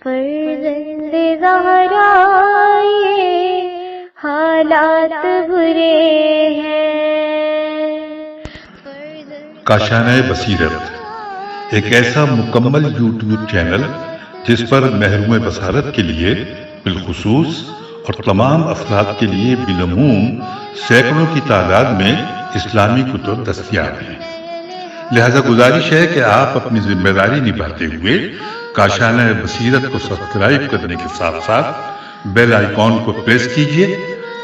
فرزند زہرا یہ حالات برے ہیں۔ کاشانۂ بصیرت ایک ایسا مکمل یوٹیوب چینل جس پر محروم بصارت کے لیے بالخصوص اور تمام افراد کے لیے بالعموم سینکڑوں کی تعداد میں اسلامی کتب دستیاب ہیں۔ لہذا گزارش ہے کہ آپ اپنی ذمہ داری نبھاتے ہوئے کاشانۂ بصیرت کو سبسکرائب کرنے کے ساتھ ساتھ بیل آئیکن کو پریس کیجیے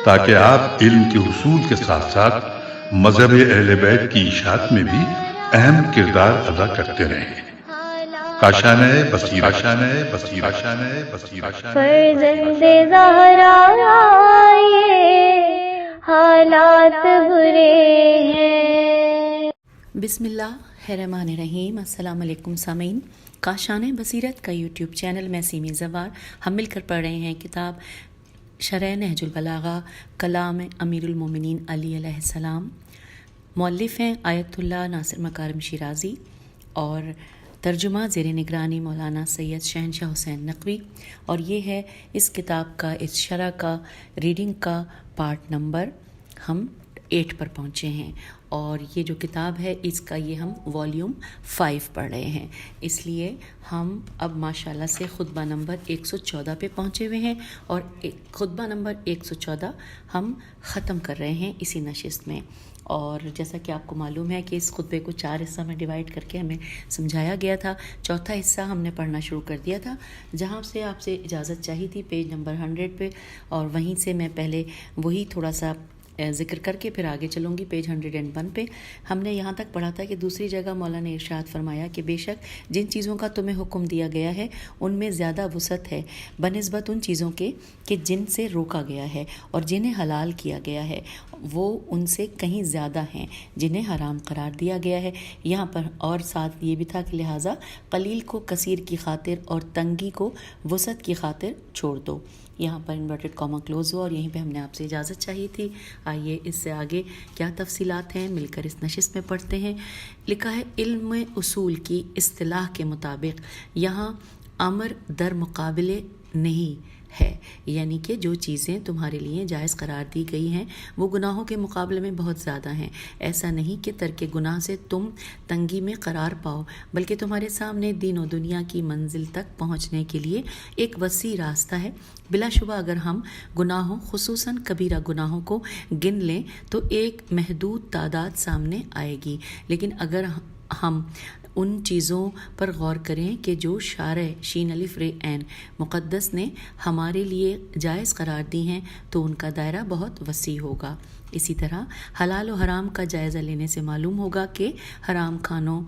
تاکہ آپ علم کے حصول کے ساتھ ساتھ مذہب اہل بیت کی اشاعت میں بھی اہم کردار ادا کرتے رہیں۔ کاشانۂ بصیرت، کاشانۂ بصیرت، کاشانۂ بصیرت۔ فرزند زہرا یہ حالات برے ہیں۔ بسم اللہ الرحمن الرحیم۔ السلام علیکم سامعین، کاشانۂ بصیرت کا یوٹیوب چینل میں سیمی زوار ہم مل کر پڑھ رہے ہیں کتاب شرح نہج البلاغہ کلام امیر المومنین علی علیہ السلام۔ مؤلف ہیں آیت اللہ ناصر مکارم شیرازی اور ترجمہ زیر نگرانی مولانا سید شہنشاہ حسین نقوی، اور یہ ہے اس کتاب کا اس شرح کا ریڈنگ کا پارٹ نمبر ہم 8 پر پہنچے ہیں، اور یہ جو کتاب ہے اس کا یہ ہم والیوم 5 پڑھ رہے ہیں، اس لیے ہم اب ماشاءاللہ سے خطبہ نمبر 114 پہ پہنچے ہوئے ہیں، اور خطبہ نمبر 114 ہم ختم کر رہے ہیں اسی نشست میں۔ اور جیسا کہ آپ کو معلوم ہے کہ اس خطبے کو 4 حصہ میں ڈیوائڈ کر کے ہمیں سمجھایا گیا تھا۔ چوتھا حصہ ہم نے پڑھنا شروع کر دیا تھا جہاں سے آپ سے اجازت چاہی تھی پیج نمبر 100 پہ، اور وہیں سے میں پہلے وہی تھوڑا سا ذکر کر کے پھر آگے چلوں گی پیج 101 پہ۔ ہم نے یہاں تک پڑھا تھا کہ دوسری جگہ مولا نے ارشاد فرمایا کہ بے شک جن چیزوں کا تمہیں حکم دیا گیا ہے ان میں زیادہ وسعت ہے بنسبت ان چیزوں کے کہ جن سے روکا گیا ہے، اور جنہیں حلال کیا گیا ہے وہ ان سے کہیں زیادہ ہیں جنہیں حرام قرار دیا گیا ہے۔ یہاں پر اور ساتھ یہ بھی تھا کہ لہٰذا قلیل کو کثیر کی خاطر اور تنگی کو وسعت کی خاطر چھوڑ دو۔ یہاں پر انورٹڈ کاما کلوز ہو، اور یہیں پہ ہم نے آپ سے اجازت چاہی تھی۔ آئیے اس سے آگے کیا تفصیلات ہیں مل کر اس نشست میں پڑھتے ہیں۔ لکھا ہے علم اصول کی اصطلاح کے مطابق یہاں امر در مقابلے نہیں ہے، یعنی کہ جو چیزیں تمہارے لیے جائز قرار دی گئی ہیں وہ گناہوں کے مقابلے میں بہت زیادہ ہیں۔ ایسا نہیں کہ ترک گناہ سے تم تنگی میں قرار پاؤ، بلکہ تمہارے سامنے دین و دنیا کی منزل تک پہنچنے کے لیے ایک وسیع راستہ ہے۔ بلا شبہ اگر ہم گناہوں خصوصاً کبیرہ گناہوں کو گن لیں تو ایک محدود تعداد سامنے آئے گی، لیکن اگر ہم ان چیزوں پر غور کریں کہ جو شارع شین الف ر عین مقدس نے ہمارے لیے جائز قرار دی ہیں تو ان کا دائرہ بہت وسیع ہوگا۔ اسی طرح حلال و حرام کا جائزہ لینے سے معلوم ہوگا کہ حرام کھانوں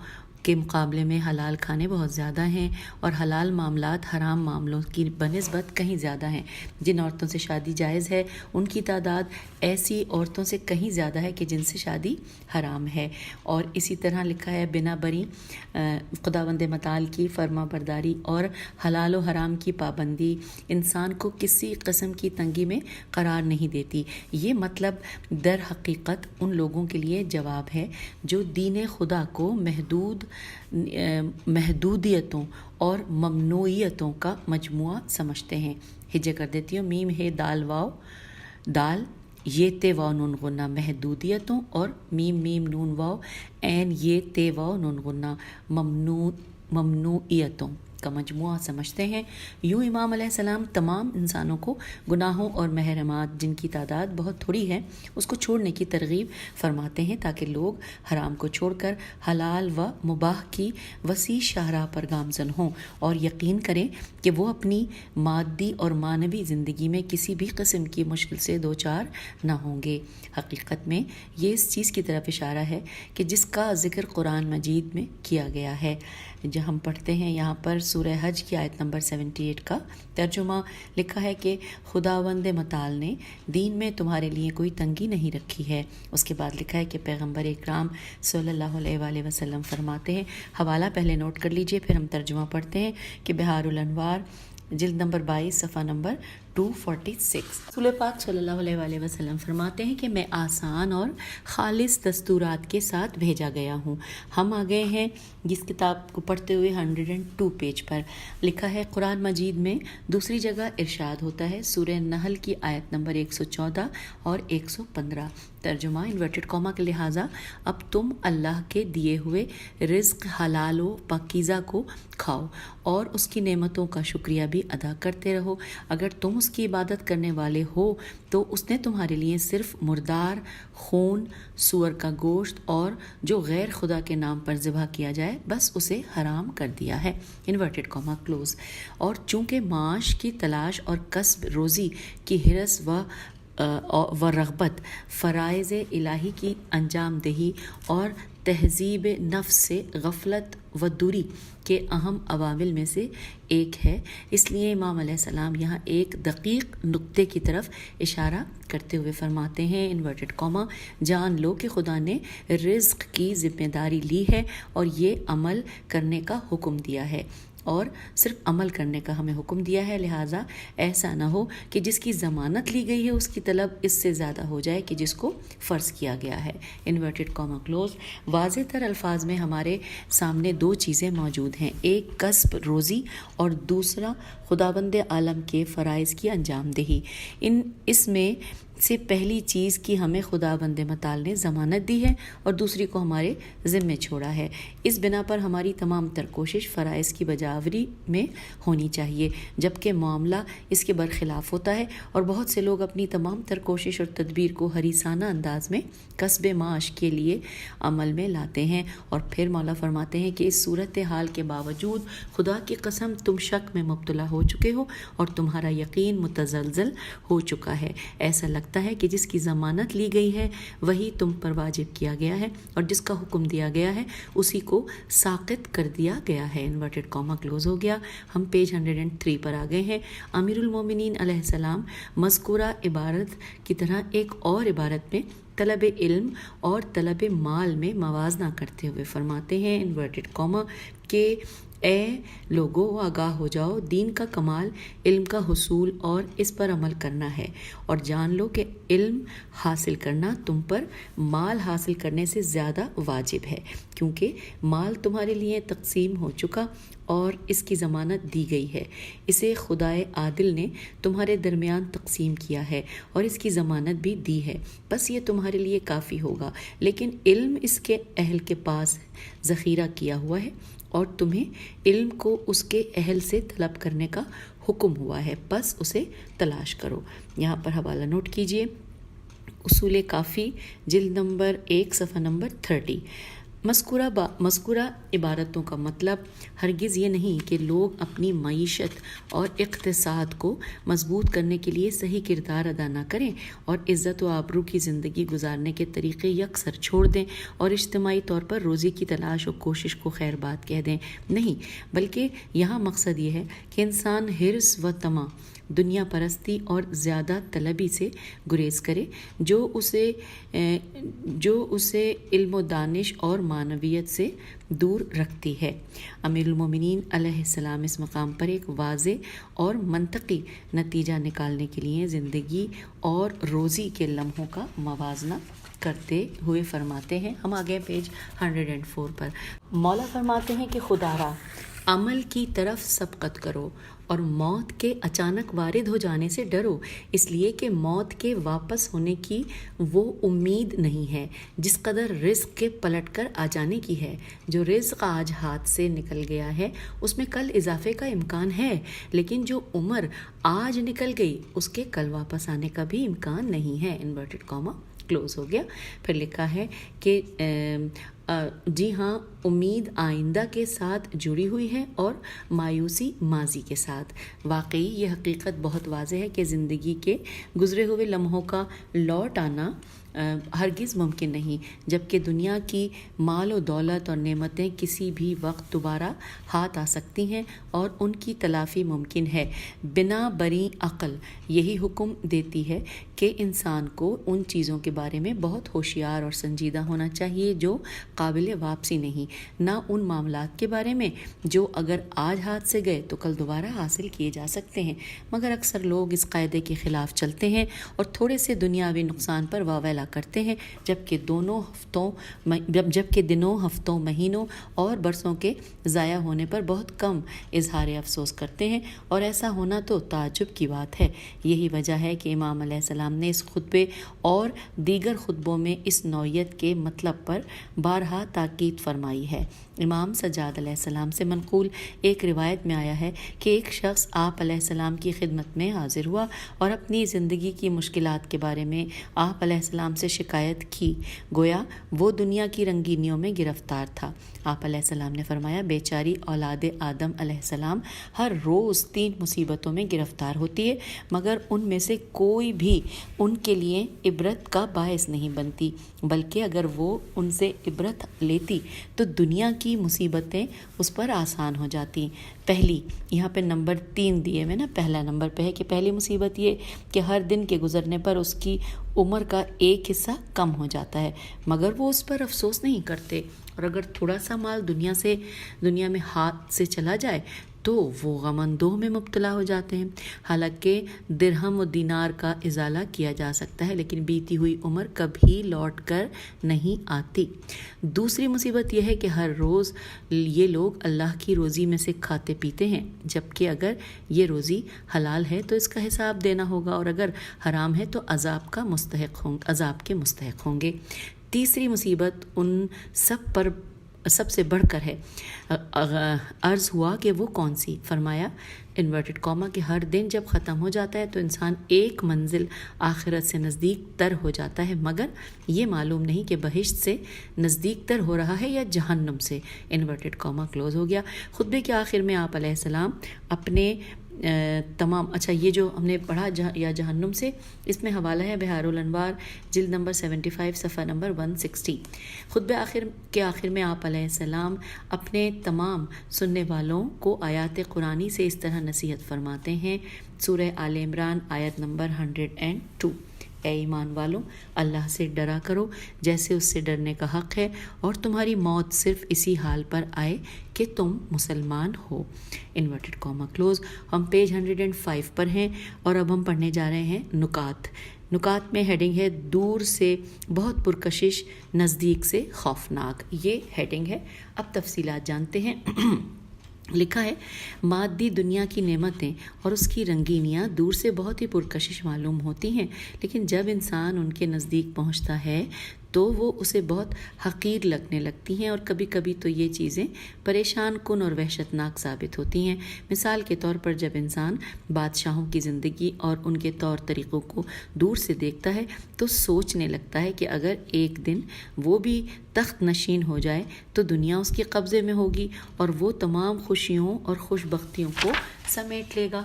کے مقابلے میں حلال کھانے بہت زیادہ ہیں، اور حلال معاملات حرام معاملوں کی بنسبت کہیں زیادہ ہیں۔ جن عورتوں سے شادی جائز ہے ان کی تعداد ایسی عورتوں سے کہیں زیادہ ہے کہ جن سے شادی حرام ہے۔ اور اسی طرح لکھا ہے بنا بری خداوند متعال کی فرما برداری اور حلال و حرام کی پابندی انسان کو کسی قسم کی تنگی میں قرار نہیں دیتی۔ یہ مطلب در حقیقت ان لوگوں کے لیے جواب ہے جو دین خدا کو محدودیتوں اور ممنوعیتوں کا مجموعہ سمجھتے ہیں۔ ہجے کر دیتی ہوں، میم ہے دال واو دال یہ تے واو نون غنہ محدودیتوں، اور میم میم نون واو عین یہ تے واو نون غنہ ممنوعیتوں کا مجموعہ سمجھتے ہیں۔ یوں امام علیہ السلام تمام انسانوں کو گناہوں اور محرمات جن کی تعداد بہت تھوڑی ہے اس کو چھوڑنے کی ترغیب فرماتے ہیں تاکہ لوگ حرام کو چھوڑ کر حلال و مباح کی وسیع شاہراہ پر گامزن ہوں، اور یقین کریں کہ وہ اپنی مادی اور معنوی زندگی میں کسی بھی قسم کی مشکل سے دوچار نہ ہوں گے۔ حقیقت میں یہ اس چیز کی طرف اشارہ ہے کہ جس کا ذکر قرآن مجید میں کیا گیا ہے۔ جو ہم پڑھتے ہیں یہاں پر سورہ حج کی آیت نمبر 78 کا ترجمہ لکھا ہے کہ خداوند متعال نے دین میں تمہارے لیے کوئی تنگی نہیں رکھی ہے۔ اس کے بعد لکھا ہے کہ پیغمبر اکرام صلی اللہ علیہ وآلہ وسلم فرماتے ہیں، حوالہ پہلے نوٹ کر لیجئے پھر ہم ترجمہ پڑھتے ہیں کہ بہار الانوار جلد نمبر 22 صفحہ نمبر 246۔ رسول پاک صلی اللہ علیہ وآلہ وسلم فرماتے ہیں کہ میں آسان اور خالص دستورات کے ساتھ بھیجا گیا ہوں۔ ہم آ گئے ہیں جس کتاب کو پڑھتے ہوئے 102 پیج پر۔ لکھا ہے قرآن مجید میں دوسری جگہ ارشاد ہوتا ہے، سورہ نحل کی آیت نمبر 114 اور 115، ترجمہ انورٹڈ کاما کے لہٰذا اب تم اللہ کے دیے ہوئے رزق حلال و پاکیزہ کو کھاؤ اور اس کی نعمتوں کا شکریہ بھی ادا کرتے رہو۔ اگر تم اس کی عبادت کرنے والے ہو تو اس نے تمہارے لیے صرف مردار خون، سور کا گوشت اور جو غیر خدا کے نام پر ذبح کیا جائے بس اسے حرام کر دیا ہے، انورٹڈ کاما کلوز۔ اور چونکہ معاش کی تلاش اور کسب روزی کی ہرس و رغبت فرائض الہی کی انجام دہی اور تہذیب نفس سے غفلت و دوری کے اہم عوامل میں سے ایک ہے، اس لیے امام علیہ السلام یہاں ایک دقیق نقطے کی طرف اشارہ کرتے ہوئے فرماتے ہیں، انورٹڈ کاما، جان لو کہ خدا نے رزق کی ذمہ داری لی ہے اور یہ عمل کرنے کا حکم دیا ہے، اور صرف عمل کرنے کا ہمیں حکم دیا ہے، لہٰذا ایسا نہ ہو کہ جس کی ضمانت لی گئی ہے اس کی طلب اس سے زیادہ ہو جائے کہ جس کو فرض کیا گیا ہے، انورٹڈ کاما کلوز۔ واضح تر الفاظ میں ہمارے سامنے دو چیزیں موجود ہیں، ایک کسب روزی اور دوسرا خداوند عالم کے فرائض کی انجام دہی۔ اس میں سے پہلی چیز کی ہمیں خداوند متعال نے ضمانت دی ہے اور دوسری کو ہمارے ذمے چھوڑا ہے، اس بنا پر ہماری تمام تر کوشش فرائض کی بجاوری میں ہونی چاہیے، جبکہ معاملہ اس کے برخلاف ہوتا ہے اور بہت سے لوگ اپنی تمام تر کوشش اور تدبیر کو حریصانہ انداز میں کسب معاش کے لیے عمل میں لاتے ہیں، اور پھر مولا فرماتے ہیں کہ اس صورتحال کے باوجود خدا کی قسم تم شک میں مبتلا ہو چکے ہو اور تمہارا یقین متزلزل ہو چکا ہے، ایسا لگتا ہے کہ جس کی ضمانت لی گئی ہے وہی تم پر واجب کیا گیا ہے اور جس کا حکم دیا گیا ہے اسی کو ساقط کر دیا گیا ہے، انورٹڈ کاما کلوز ہو گیا۔ ہم پیج 103 پر آ گئے ہیں۔ امیر المومنین علیہ السلام مذکورہ عبارت کی طرح ایک اور عبارت میں طلب علم اور طلب مال میں موازنہ کرتے ہوئے فرماتے ہیں، انورٹڈ کاما، کہ اے لوگو آگاہ ہو جاؤ، دین کا کمال علم کا حصول اور اس پر عمل کرنا ہے، اور جان لو کہ علم حاصل کرنا تم پر مال حاصل کرنے سے زیادہ واجب ہے، کیونکہ مال تمہارے لیے تقسیم ہو چکا اور اس کی ضمانت دی گئی ہے، اسے خدائے عادل نے تمہارے درمیان تقسیم کیا ہے اور اس کی ضمانت بھی دی ہے، بس یہ تمہارے لیے کافی ہوگا، لیکن علم اس کے اہل کے پاس ذخیرہ کیا ہوا ہے اور تمہیں علم کو اس کے اہل سے طلب کرنے کا حکم ہوا ہے، بس اسے تلاش کرو۔ یہاں پر حوالہ نوٹ کیجئے، اصول کافی جلد نمبر 1 صفحہ نمبر 30۔ مذکورہ عبارتوں کا مطلب ہرگز یہ نہیں کہ لوگ اپنی معیشت اور اقتصاد کو مضبوط کرنے کے لیے صحیح کردار ادا نہ کریں اور عزت و آبرو کی زندگی گزارنے کے طریقے یکسر چھوڑ دیں اور اجتماعی طور پر روزی کی تلاش و کوشش کو خیر بات کہہ دیں، نہیں، بلکہ یہاں مقصد یہ ہے کہ انسان حرص و طمع، دنیا پرستی اور زیادہ طلبی سے گریز کرے جو اسے علم و دانش اور معنویت سے دور رکھتی ہے۔ امیر المومنین علیہ السلام اس مقام پر ایک واضح اور منطقی نتیجہ نکالنے کے لیے زندگی اور روزی کے لمحوں کا موازنہ کرتے ہوئے فرماتے ہیں، ہم آگے پیج 104 پر، مولا فرماتے ہیں کہ خدا را عمل کی طرف سبقت کرو اور موت کے اچانک وارد ہو جانے سے ڈرو، اس لیے کہ موت کے واپس ہونے کی وہ امید نہیں ہے جس قدر رزق کے پلٹ کر آ جانے کی ہے۔ جو رزق آج ہاتھ سے نکل گیا ہے اس میں کل اضافے کا امکان ہے، لیکن جو عمر آج نکل گئی اس کے کل واپس آنے کا بھی امکان نہیں ہے، انورٹڈ کاما کلوز ہو گیا۔ پھر لکھا ہے کہ جی ہاں، امید آئندہ کے ساتھ جڑی ہوئی ہے اور مایوسی ماضی کے ساتھ۔ واقعی یہ حقیقت بہت واضح ہے کہ زندگی کے گزرے ہوئے لمحوں کا لوٹ آنا ہرگز ممکن نہیں، جبکہ دنیا کی مال و دولت اور نعمتیں کسی بھی وقت دوبارہ ہاتھ آ سکتی ہیں اور ان کی تلافی ممکن ہے۔ بنا بری عقل یہی حکم دیتی ہے کہ انسان کو ان چیزوں کے بارے میں بہت ہوشیار اور سنجیدہ ہونا چاہیے جو قابل واپسی نہیں، نہ ان معاملات کے بارے میں جو اگر آج ہاتھ سے گئے تو کل دوبارہ حاصل کیے جا سکتے ہیں، مگر اکثر لوگ اس قاعدے کے خلاف چلتے ہیں اور تھوڑے سے دنیاوی نقصان پر واویلا کرتے ہیں، جبکہ دنوں، ہفتوں، مہینوں اور برسوں کے ضائع ہونے پر بہت کم اظہار افسوس کرتے ہیں، اور ایسا ہونا تو تعجب کی بات ہے۔ یہی وجہ ہے کہ امام علیہ السلام نے اس خطبے اور دیگر خطبوں میں اس نوعیت کے مطلب پر بارہا تاکید فرمائی ہے۔ امام سجاد علیہ السلام سے منقول ایک روایت میں آیا ہے کہ ایک شخص آپ علیہ السلام کی خدمت میں حاضر ہوا اور اپنی زندگی کی مشکلات کے بارے میں آپ علیہ السلام سے شکایت کی، گویا وہ دنیا کی رنگینیوں میں گرفتار تھا۔ آپ علیہ السلام نے فرمایا، بیچاری اولاد آدم علیہ السلام ہر روز 3 مصیبتوں میں گرفتار ہوتی ہے، مگر ان میں سے کوئی بھی ان کے لیے عبرت کا باعث نہیں بنتی، بلکہ اگر وہ ان سے عبرت لیتی تو دنیا کی مصیبتیں اس پر آسان ہو جاتی۔ پہلی، یہاں پہ نمبر 3 دیے ہوئے نا، پہلا نمبر پہ ہے کہ پہلی مصیبت یہ کہ ہر دن کے گزرنے پر اس کی عمر کا ایک حصہ کم ہو جاتا ہے، مگر وہ اس پر افسوس نہیں کرتے، اور اگر تھوڑا سا مال دنیا میں ہاتھ سے چلا جائے تو وہ غم اندوہ میں مبتلا ہو جاتے ہیں۔ حالانکہ درہم و دینار کا ازالہ کیا جا سکتا ہے، لیکن بیتی ہوئی عمر کبھی لوٹ کر نہیں آتی۔ دوسری مصیبت یہ ہے کہ ہر روز یہ لوگ اللہ کی روزی میں سے کھاتے پیتے ہیں، جبکہ اگر یہ روزی حلال ہے تو اس کا حساب دینا ہوگا، اور اگر حرام ہے تو عذاب کے مستحق ہوں گے۔ تیسری مصیبت ان سب سے بڑھ کر ہے۔ عرض ہوا کہ وہ کون سی؟ فرمایا انورٹڈ کاما کہ ہر دن جب ختم ہو جاتا ہے تو انسان ایک منزل آخرت سے نزدیک تر ہو جاتا ہے، مگر یہ معلوم نہیں کہ بہشت سے نزدیک تر ہو رہا ہے یا جہنم سے، انورٹڈ کاما کلوز ہو گیا۔ خطبے کے آخر میں آپ علیہ السلام اپنے تمام یہ جو ہم نے پڑھا یا جہنم سے، اس میں حوالہ ہے بحار الانوار جلد نمبر 75 صفحہ نمبر 160۔ خطبے کے آخر میں آپ علیہ السلام اپنے تمام سننے والوں کو آیات قرآنی سے اس طرح نصیحت فرماتے ہیں۔ سورہ آل عمران آیت نمبر 102، اے ایمان والوں، اللہ سے ڈرا کرو جیسے اس سے ڈرنے کا حق ہے، اور تمہاری موت صرف اسی حال پر آئے کہ تم مسلمان ہو، انورٹڈ کاما کلوز۔ ہم پیج 105 پر ہیں، اور اب ہم پڑھنے جا رہے ہیں نکات میں ہیڈنگ ہے دور سے بہت پرکشش، نزدیک سے خوفناک، یہ ہیڈنگ ہے۔ اب تفصیلات جانتے ہیں۔ لکھا ہے، مادی دنیا کی نعمتیں اور اس کی رنگینیاں دور سے بہت ہی پرکشش معلوم ہوتی ہیں، لیکن جب انسان ان کے نزدیک پہنچتا ہے تو وہ اسے بہت حقیر لگنے لگتی ہیں، اور کبھی کبھی تو یہ چیزیں پریشان کن اور وحشت ناک ثابت ہوتی ہیں۔ مثال کے طور پر جب انسان بادشاہوں کی زندگی اور ان کے طور طریقوں کو دور سے دیکھتا ہے تو سوچنے لگتا ہے کہ اگر ایک دن وہ بھی تخت نشین ہو جائے تو دنیا اس کے قبضے میں ہوگی، اور وہ تمام خوشیوں اور خوش بختیوں کو سمیٹ لے گا۔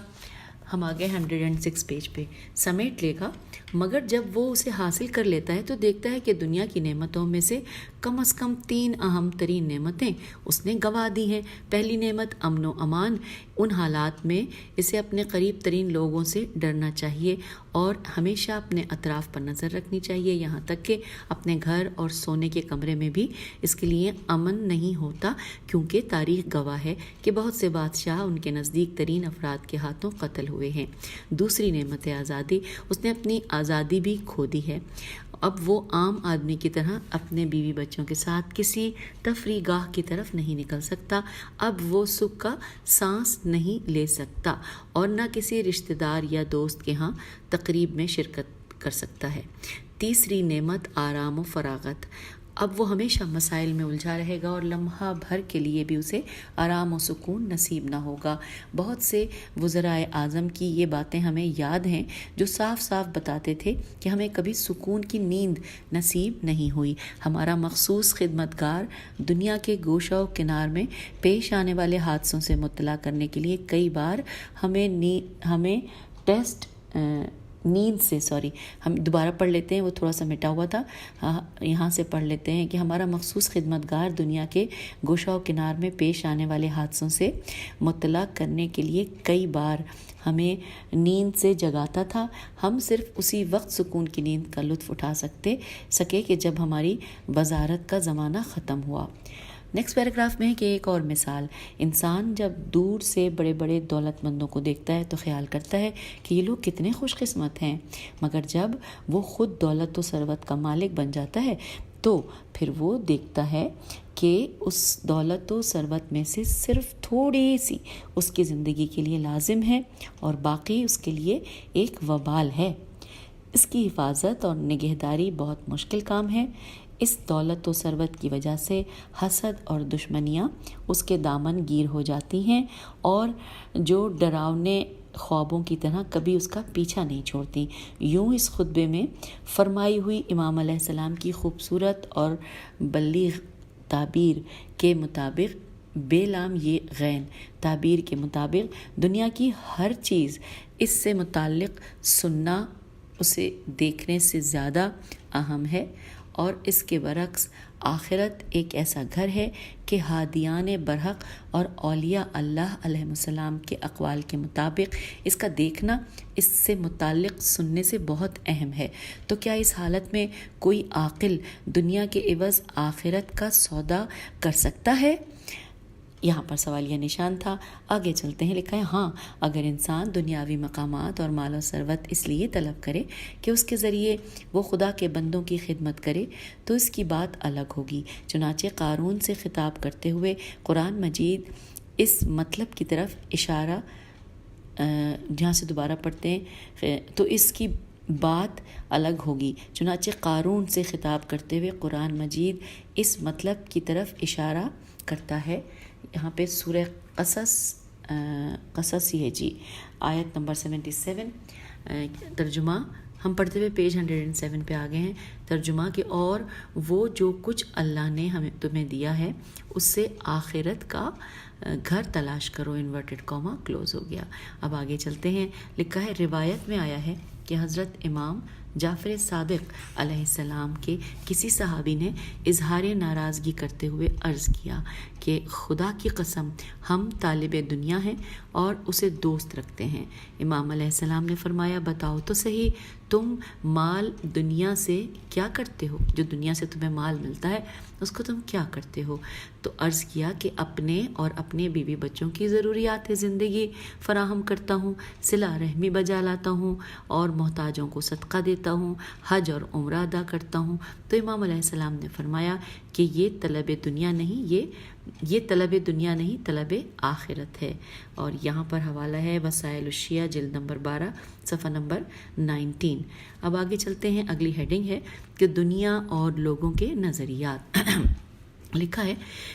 ہم آگے 106 پیج پہ، سمیٹ لے گا، مگر جب وہ اسے حاصل کر لیتا ہے تو دیکھتا ہے کہ دنیا کی نعمتوں میں سے کم از کم 3 اہم ترین نعمتیں اس نے گنوا دی ہیں۔ پہلی نعمت امن و امان۔ ان حالات میں اسے اپنے قریب ترین لوگوں سے ڈرنا چاہیے اور ہمیشہ اپنے اطراف پر نظر رکھنی چاہیے، یہاں تک کہ اپنے گھر اور سونے کے کمرے میں بھی اس کے لیے امن نہیں ہوتا، کیونکہ تاریخ گواہ ہے کہ بہت سے بادشاہ ان کے نزدیک ترین افراد کے ہاتھوں قتل ہوئے ہیں۔ دوسری نعمت ہے آزادی۔ اس نے اپنی آزادی بھی کھو دی ہے۔ اب وہ عام آدمی کی طرح اپنے بیوی بچوں کے ساتھ کسی تفریح گاہ کی طرف نہیں نکل سکتا، اب وہ سکھ کا سانس نہیں لے سکتا، اور نہ کسی رشتہ دار یا دوست کے ہاں تقریب میں شرکت کر سکتا ہے۔ تیسری نعمت آرام و فراغت۔ اب وہ ہمیشہ مسائل میں الجھا رہے گا اور لمحہ بھر کے لیے بھی اسے آرام و سکون نصیب نہ ہوگا۔ بہت سے وزرائے اعظم کی یہ باتیں ہمیں یاد ہیں جو صاف صاف بتاتے تھے کہ ہمیں کبھی سکون کی نیند نصیب نہیں ہوئی۔ ہمارا مخصوص خدمتگار دنیا کے گوشہ و کنار میں پیش آنے والے حادثوں سے مطلع کرنے کے لیے کئی بار ہمیں نیند سے ہم دوبارہ پڑھ لیتے ہیں، وہ تھوڑا سا مٹا ہوا تھا، یہاں سے پڑھ لیتے ہیں کہ ہمارا مخصوص خدمتگار دنیا کے گوشہ و کنار میں پیش آنے والے حادثوں سے مطلع کرنے کے لیے کئی بار ہمیں نیند سے جگاتا تھا. ہم صرف اسی وقت سکون کی نیند کا لطف اٹھا سکے کہ جب ہماری وزارت کا زمانہ ختم ہوا. نیکسٹ پیراگراف میں ہے کہ ایک اور مثال، انسان جب دور سے بڑے بڑے دولت مندوں کو دیکھتا ہے تو خیال کرتا ہے کہ یہ لوگ کتنے خوش قسمت ہیں، مگر جب وہ خود دولت و ثروت کا مالک بن جاتا ہے تو پھر وہ دیکھتا ہے کہ اس دولت و ثروت میں سے صرف تھوڑی سی اس کی زندگی کے لیے لازم ہے اور باقی اس کے لیے ایک وبال ہے. اس کی حفاظت اور نگہداری بہت مشکل کام ہے. اس دولت و ثروت کی وجہ سے حسد اور دشمنیاں اس کے دامن گیر ہو جاتی ہیں اور جو ڈراونے خوابوں کی طرح کبھی اس کا پیچھا نہیں چھوڑتی. یوں اس خطبے میں فرمائی ہوئی امام علیہ السلام کی خوبصورت اور بلیغ تعبیر کے مطابق بے لام یہ غین تعبیر کے مطابق دنیا کی ہر چیز اس سے متعلق سننا اسے دیکھنے سے زیادہ اہم ہے، اور اس کے برعکس آخرت ایک ایسا گھر ہے کہ ہادیان برحق اور اولیاء اللہ علیہ السلام کے اقوال کے مطابق اس کا دیکھنا اس سے متعلق سننے سے بہت اہم ہے. تو کیا اس حالت میں کوئی عاقل دنیا کے عوض آخرت کا سودا کر سکتا ہے؟ یہاں پر سوالیہ نشان تھا. آگے چلتے ہیں. لکھا ہے ہاں، اگر انسان دنیاوی مقامات اور مال و ثروت اس لیے طلب کرے کہ اس کے ذریعے وہ خدا کے بندوں کی خدمت کرے تو اس کی بات الگ ہوگی. چنانچہ قارون سے خطاب کرتے ہوئے قرآن مجید اس مطلب کی طرف اشارہ، جہاں سے دوبارہ پڑھتے ہیں تو اس کی بات الگ ہوگی. چنانچہ قارون سے خطاب کرتے ہوئے قرآن مجید اس مطلب کی طرف اشارہ کرتا ہے. یہاں پہ سورہ قصص ہی ہے جی، آیت نمبر 77. ترجمہ ہم پڑھتے ہوئے پیج 107 پہ آگے ہیں. ترجمہ کہ اور وہ جو کچھ اللہ نے تمہیں دیا ہے اس سے آخرت کا گھر تلاش کرو، انورٹڈ کاما کلوز ہو گیا. اب آگے چلتے ہیں. لکھا ہے روایت میں آیا ہے کہ حضرت امام جعفر صادق علیہ السلام کے کسی صحابی نے اظہار ناراضگی کرتے ہوئے عرض کیا کہ خدا کی قسم ہم طالب دنیا ہیں اور اسے دوست رکھتے ہیں. امام علیہ السلام نے فرمایا بتاؤ تو صحیح تم مال دنیا سے کیا کرتے ہو؟ جو دنیا سے تمہیں مال ملتا ہے اس کو تم کیا کرتے ہو؟ تو عرض کیا کہ اپنے اور اپنے بیوی بچوں کی ضروریات زندگی فراہم کرتا ہوں، صلہ رحمی بجا لاتا ہوں اور محتاجوں کو صدقہ دیتا ہوں، حج اور عمرہ ادا کرتا ہوں. تو امام علیہ السلام نے فرمایا کہ یہ طلب دنیا نہیں، یہ طلب دنیا نہیں، طلب آخرت ہے. اور یہاں پر حوالہ ہے وسائل الشیعہ جلد نمبر 12 صفحہ نمبر 19. اب آگے چلتے ہیں. اگلی ہیڈنگ ہے کہ دنیا اور لوگوں کے نظریات. لکھا ہے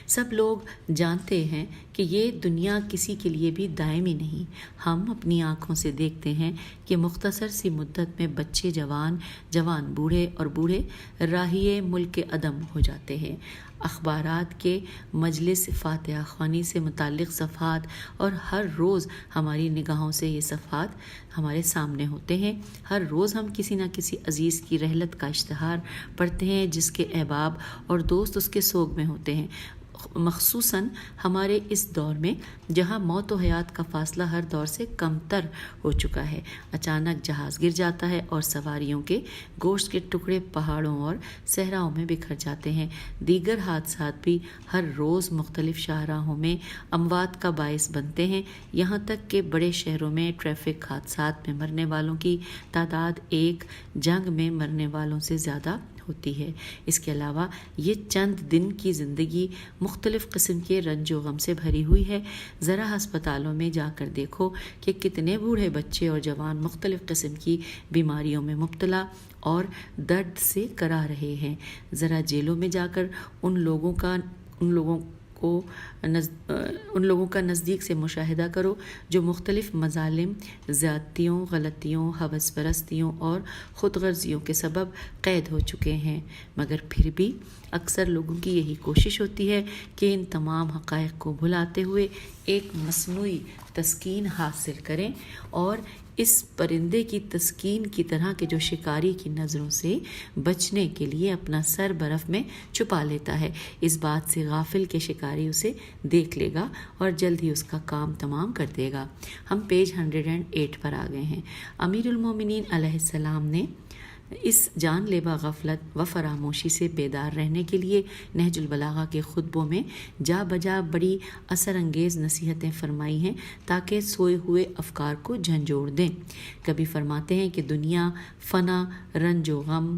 سب لوگ جانتے ہیں کہ یہ دنیا کسی کے لیے بھی دائمی نہیں. ہم اپنی آنکھوں سے دیکھتے ہیں کہ مختصر سی مدت میں بچے جوان بوڑھے اور بوڑھے راہی ملک عدم ہو جاتے ہیں. اخبارات کے مجلس فاتحہ خوانی سے متعلق صفحات اور ہر روز ہماری نگاہوں سے یہ صفحات ہمارے سامنے ہوتے ہیں. ہر روز ہم کسی نہ کسی عزیز کی رحلت کا اشتہار پڑھتے ہیں جس کے احباب اور دوست اس کے سوگ میں ہوتے ہیں. مخصوصاً ہمارے اس دور میں جہاں موت و حیات کا فاصلہ ہر دور سے کم تر ہو چکا ہے، اچانک جہاز گر جاتا ہے اور سواریوں کے گوشت کے ٹکڑے پہاڑوں اور صحراؤں میں بکھر جاتے ہیں. دیگر حادثات بھی ہر روز مختلف شاہراہوں میں اموات کا باعث بنتے ہیں، یہاں تک کہ بڑے شہروں میں ٹریفک حادثات میں مرنے والوں کی تعداد ایک جنگ میں مرنے والوں سے زیادہ ہوتی ہے. اس کے علاوہ یہ چند دن کی زندگی مختلف قسم کے رنج و غم سے بھری ہوئی ہے. ذرا ہسپتالوں میں جا کر دیکھو کہ کتنے بوڑھے بچے اور جوان مختلف قسم کی بیماریوں میں مبتلا اور درد سے کرا رہے ہیں. ذرا جیلوں میں جا کر ان لوگوں کا نزدیک سے مشاہدہ کرو جو مختلف مظالم، زیادتیوں، غلطیوں، ہوس پرستیوں اور خود غرضیوں کے سبب قید ہو چکے ہیں، مگر پھر بھی اکثر لوگوں کی یہی کوشش ہوتی ہے کہ ان تمام حقائق کو بھلاتے ہوئے ایک مصنوعی تسکین حاصل کریں اور اس پرندے کی تسکین کی طرح کے جو شکاری کی نظروں سے بچنے کے لیے اپنا سر برف میں چھپا لیتا ہے۔ اس بات سے غافل کہ شکاری اسے دیکھ لے گا اور جلد ہی اس کا کام تمام کر دے گا۔ ہم پیج 108 پر آ گئے ہیں۔ امیر المومنین علیہ السلام نے اس جان لیوا غفلت و فراموشی سے بیدار رہنے کے لیے نہج البلاغہ کے خطبوں میں جا بجا بڑی اثر انگیز نصیحتیں فرمائی ہیں تاکہ سوئے ہوئے افکار کو جھنجھوڑ دیں۔ کبھی فرماتے ہیں کہ دنیا فنا، رنج و غم،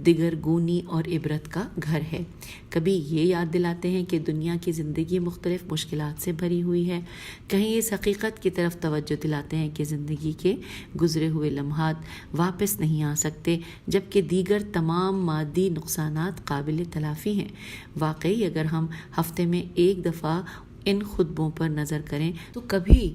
دگرگونی اور عبرت کا گھر ہے۔ کبھی یہ یاد دلاتے ہیں کہ دنیا کی زندگی مختلف مشکلات سے بھری ہوئی ہے۔ کہیں اس حقیقت کی طرف توجہ دلاتے ہیں کہ زندگی کے گزرے ہوئے لمحات واپس نہیں آ سکتے، جبکہ دیگر تمام مادی نقصانات قابل تلافی ہیں۔ واقعی اگر ہم ہفتے میں ایک دفعہ ان خطبوں پر نظر کریں تو کبھی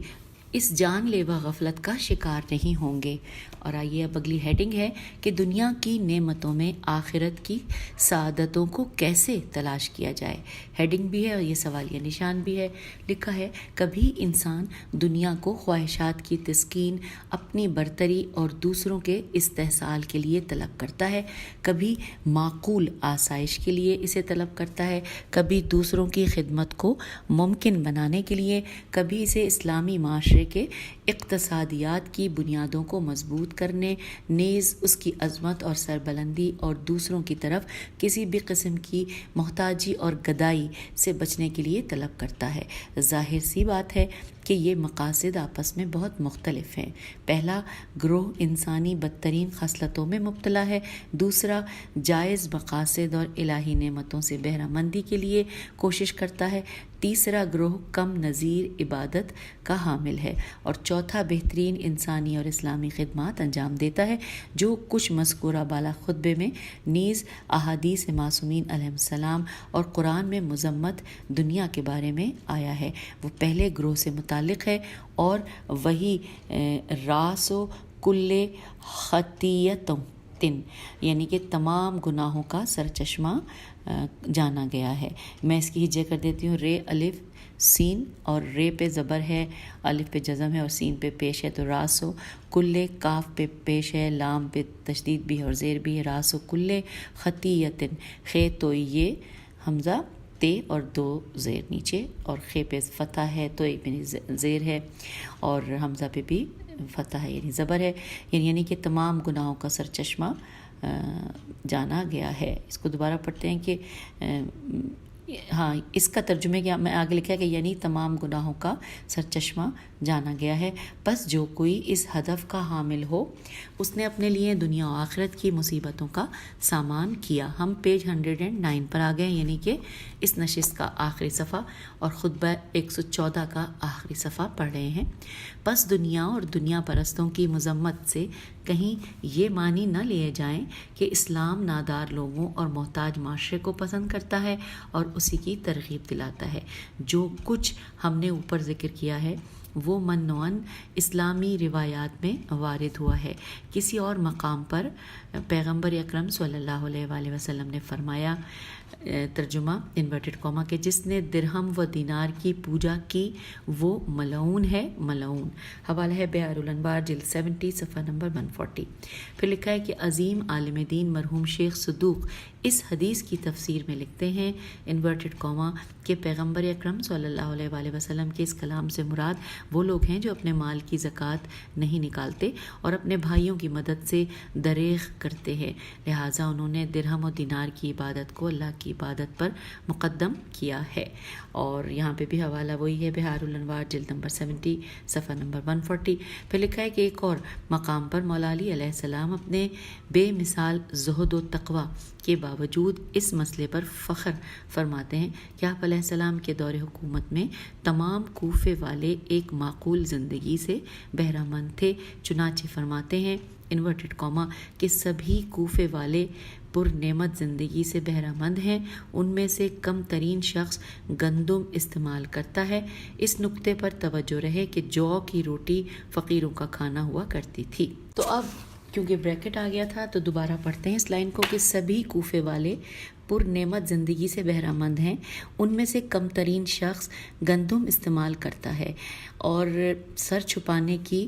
اس جان لیوا غفلت کا شکار نہیں ہوں گے۔ اور آئیے اب اگلی ہیڈنگ ہے کہ دنیا کی نعمتوں میں آخرت کی سعادتوں کو کیسے تلاش کیا جائے۔ ہیڈنگ بھی ہے اور یہ سوالیہ نشان بھی ہے۔ لکھا ہے، کبھی انسان دنیا کو خواہشات کی تسکین، اپنی برتری اور دوسروں کے استحصال کے لیے طلب کرتا ہے، کبھی معقول آسائش کے لیے اسے طلب کرتا ہے، کبھی دوسروں کی خدمت کو ممکن بنانے کے لیے، کبھی اسے اسلامی معاشرے کے اقتصادیات کی بنیادوں کو مضبوط کرنے، نیز اس کی عظمت اور سربلندی اور دوسروں کی طرف کسی بھی قسم کی محتاجی اور گدائی سے بچنے کے لیے طلب کرتا ہے۔ ظاہر سی بات ہے کہ یہ مقاصد آپس میں بہت مختلف ہیں۔ پہلا گروہ انسانی بدترین خصلتوں میں مبتلا ہے، دوسرا جائز مقاصد اور الہی نعمتوں سے بہرہ مندی کے لیے کوشش کرتا ہے، تیسرا گروہ کم نظیر عبادت کا حامل ہے، اور چوتھا بہترین انسانی اور اسلامی خدمات انجام دیتا ہے، جو کچھ مذکورہ بالا خطبے میں نیز احادیث معصومین علیہ السلام اور قرآن میں مذمت دنیا کے بارے میں آیا ہے۔ وہ پہلے گروہ سے متعلق ہے اور وہی راس و کل خطیتوں یعنی کہ تمام گناہوں کا سرچشمہ جانا گیا ہے۔ میں اس کی ہجے کر دیتی ہوں، رے الف سین، اور رے پہ زبر ہے، الف پہ جزم ہے اور سین پہ پیش ہے، تو راس و کلے، کاف پہ پیش ہے، لام پہ تشدید بھی ہے اور زیر بھی ہے، راس و کلے خطیتن، خے تو یہ حمزہ تے اور دو زیر نیچے، اور خے پہ فتح ہے تو ایک پہ زیر ہے اور حمزہ پہ بھی فتح ہے یعنی زبر ہے، یعنی کہ تمام گناہوں کا سرچشمہ جانا گیا ہے۔ اس کو دوبارہ پڑھتے ہیں کہ ہاں، اس کا ترجمے کیا میں آگے لکھا کہ یعنی تمام گناہوں کا سرچشمہ جانا گیا ہے۔ بس جو کوئی اس ہدف کا حامل ہو، اس نے اپنے لیے دنیا و آخرت کی مصیبتوں کا سامان کیا۔ ہم پیج 109 پر آ گئے، یعنی کہ اس نشست کا آخری صفحہ اور خطبہ 114 کا آخری صفحہ پڑھ رہے ہیں۔ بس دنیا اور دنیا پرستوں کی مذمت سے کہیں یہ معنی نہ لیے جائیں کہ اسلام نادار لوگوں اور محتاج معاشرے کو پسند کرتا ہے اور اسی کی ترغیب دلاتا ہے۔ جو کچھ ہم نے اوپر ذکر کیا ہے وہ منوعاً اسلامی روایات میں وارد ہوا ہے۔ کسی اور مقام پر پیغمبر اکرم صلی اللہ علیہ وآلہ وسلم نے فرمایا، ترجمہ انورٹڈ کاما، کہ جس نے درہم و دینار کی پوجا کی وہ ملعون ہے، ملعون۔ حوالہ ہے بحار الانوار جلد 70 صفحہ نمبر 140۔ پھر لکھا ہے کہ عظیم عالم دین مرحوم شیخ صدوق اس حدیث کی تفسیر میں لکھتے ہیں، انورٹڈ کاما، کہ پیغمبر اکرم صلی اللہ علیہ وآلہ وسلم کے اس کلام سے مراد وہ لوگ ہیں جو اپنے مال کی زکوٰۃ نہیں نکالتے اور اپنے بھائیوں کی مدد سے دریغ کرتے ہیں، لہٰذا انہوں نے درہم و دینار کی عبادت کو اللہ کی عبادت پر مقدم کیا ہے۔ اور یہاں پہ بھی حوالہ وہی ہے، بحار الانوار جلد نمبر 70 صفحہ نمبر 140۔ پھر لکھا ہے کہ ایک اور مقام پر مولا علی علیہ السلام اپنے بے مثال زہد و تقوی کے باوجود اس مسئلے پر فخر فرماتے ہیں کہ آپ علیہ السلام کے دور حکومت میں تمام کوفے والے ایک معقول زندگی سے بہرہ مند تھے، چنانچہ فرماتے ہیں انورٹڈ کاما کہ سبھی کوفے والے پر نعمت زندگی سے بہرہ مند ہیں، ان میں سے کم ترین شخص گندم استعمال کرتا ہے۔ اس نقطے پر توجہ رہے کہ جو کی روٹی فقیروں کا کھانا ہوا کرتی تھی۔ تو اب کیونکہ بریکٹ آ گیا تھا تو دوبارہ پڑھتے ہیں اس لائن کو کہ سبھی کوفے والے پر نعمت زندگی سے بہرہ مند ہیں، ان میں سے کم ترین شخص گندم استعمال کرتا ہے، اور سر چھپانے کی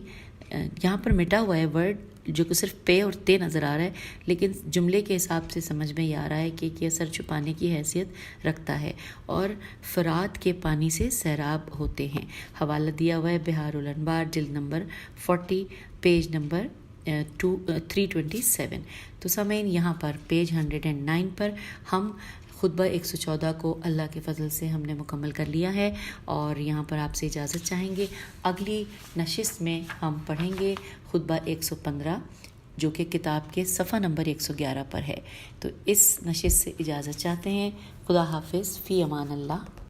یہاں پر مٹا ہوا ہے ورڈ جو کہ صرف پے اور تے نظر آ رہا ہے، لیکن جملے کے حساب سے سمجھ میں یہ آ رہا ہے کہ یہ سر چھپانے کی حیثیت رکھتا ہے، اور فرات کے پانی سے سیراب ہوتے ہیں۔ حوالہ دیا ہوا ہے بہار الانوار جلد نمبر 40 پیج نمبر 327۔ تو سامعین یہاں پر پیج 109 پر ہم خطبہ 114 کو اللہ کے فضل سے ہم نے مکمل کر لیا ہے، اور یہاں پر آپ سے اجازت چاہیں گے۔ اگلی نشست میں ہم پڑھیں گے خطبہ 115 جو کہ کتاب کے صفحہ نمبر 111 پر ہے۔ تو اس نشست سے اجازت چاہتے ہیں۔ خدا حافظ، فی امان اللہ۔